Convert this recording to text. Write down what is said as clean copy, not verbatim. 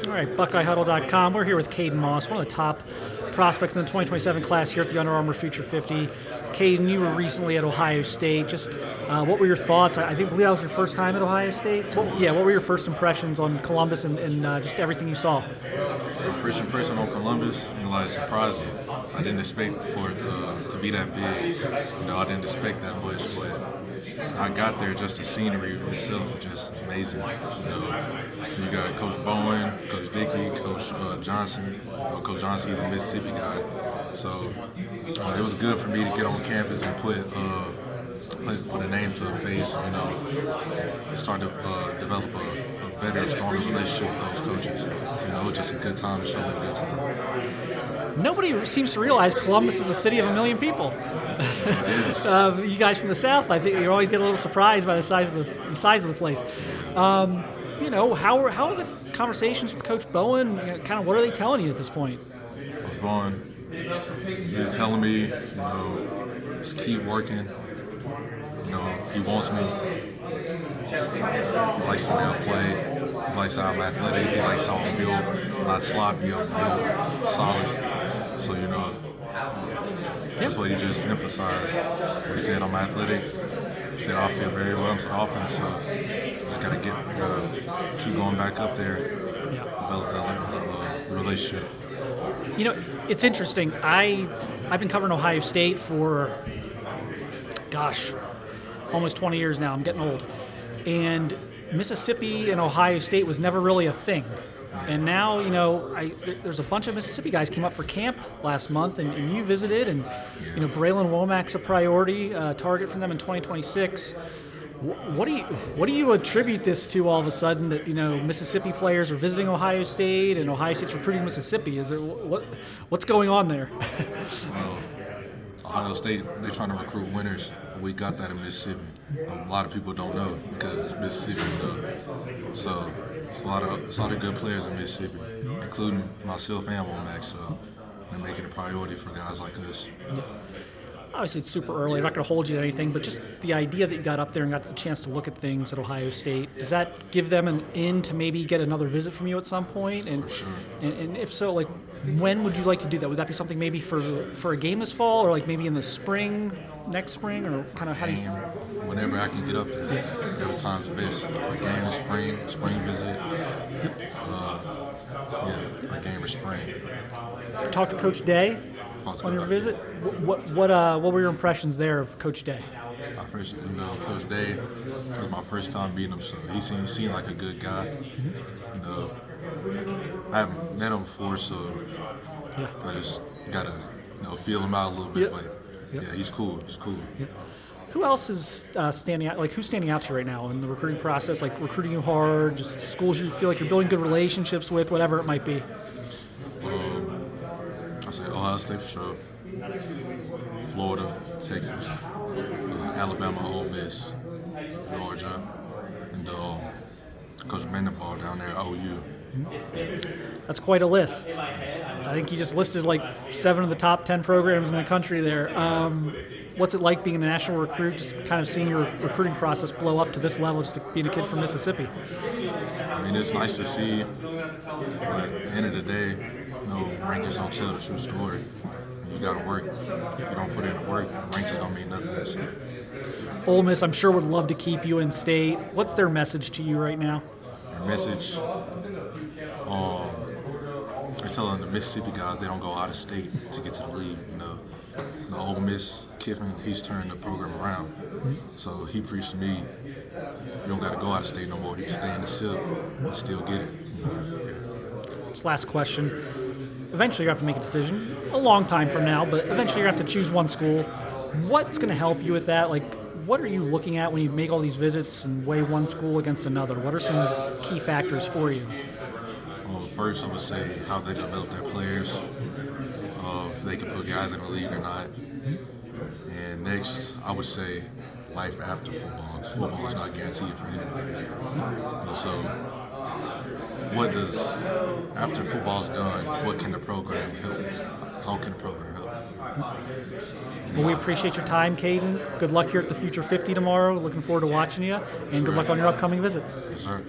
All right, BuckeyeHuddle.com. We're here with Caden Moss, one of the top prospects in the 2027 class here at the Under Armour Future 50. Caden, you were recently at Ohio State. Just what were your thoughts? I believe that was your first time at Ohio State. What were your first impressions on Columbus and just everything you saw? First impression on Columbus, it surprised me. I didn't expect for it to be that big. I didn't expect that much, but I got there, just the scenery itself is just amazing. You got Coach Bowen, Coach Dickey, Coach Johnson. Coach Johnson, he's a Mississippi guy. So it was good for me to get on campus and put a name to a face, and start to develop a better, stronger relationship with those coaches. So, it was just a good time to show me a good time. Nobody seems to realize Columbus is a city of 1 million people. You guys from the South, I think you always get a little surprised by the size of the place. How are the conversations with Coach Bowen? Kind of what are they telling you at this point? Coach Bowen, he's telling me, just keep working. He wants me. He likes the way I play. He likes how I'm athletic. He likes how I'm built. Not sloppy. I'm built solid. So, that's what he just emphasized. He said I'm athletic. He said I fit very well into the offense. So, just gotta keep going back up there. Develop that relationship. It's interesting. I've been covering Ohio State for, almost 20 years now. I'm getting old. And Mississippi and Ohio State was never really a thing. And now, there's a bunch of Mississippi guys came up for camp last month, and you visited, and, Braylon Womack's a priority target for them in 2026. What do you attribute this to all of a sudden that, Mississippi players are visiting Ohio State and Ohio State's recruiting Mississippi? Is it what's going on there? Ohio State, they're trying to recruit winners. We got that in Mississippi. A lot of people don't know because it's Mississippi. So it's a lot of good players in Mississippi, including myself and Womack. So they're making it a priority for guys like us. Obviously, it's super early. I'm not going to hold you to anything, but just the idea that you got up there and got the chance to look at things at Ohio State, does that give them an in to maybe get another visit from you at some point? And, for sure. And if so, when would you like to do that? Would that be something maybe for a game this fall, or maybe in the spring, next spring, or kind of how do you? Whenever I can get up there, every time's best. A game in spring visit. A game in spring. Talk to Coach Day on your visit. What were your impressions there of Coach Day? Coach Day, it was my first time meeting him, so he seemed like a good guy. I haven't met him before, so I just gotta feel him out a little bit. But he's cool. Yeah. Who else is standing out? Who's standing out to you right now in the recruiting process? Recruiting you hard, just schools you feel like you're building good relationships with, whatever it might be. I say Ohio State for sure. Florida, Texas, Alabama, Ole Miss, Georgia, and Coach Mendenball down there at OU. That's quite a list. I think you just listed 7 of the top 10 programs in the country there. What's it like being a national recruit, just kind of seeing your recruiting process blow up to this level, just being a kid from Mississippi? It's nice to see, but at the end of the day, rankings don't tell the true story. You got to work. If you don't put in the work, rankings don't mean nothing. So. Ole Miss, I'm sure, would love to keep you in state. What's their message to you right now? Their message, they're telling the Mississippi guys they don't go out of state to get to the league. The Ole Miss, Kiffin, he's turned the program around. So he preached to me, you don't got to go out of state no more. You can stay in the SIP and still get it. This last question. Eventually you have to make a decision, a long time from now, but eventually you have to choose one school. What's going to help you with that? What are you looking at when you make all these visits and weigh one school against another? What are some key factors for you? Well, first I would say how they develop their players, if they can put guys in the league or not. And next, I would say life after football. Football is not guaranteed for anybody. So what does, after football's done, what can the program help? How can the program help? Well, we appreciate your time, Caden. Good luck here at the Future 50 tomorrow. Looking forward to watching you, and good luck on your upcoming visits. Yes, sir.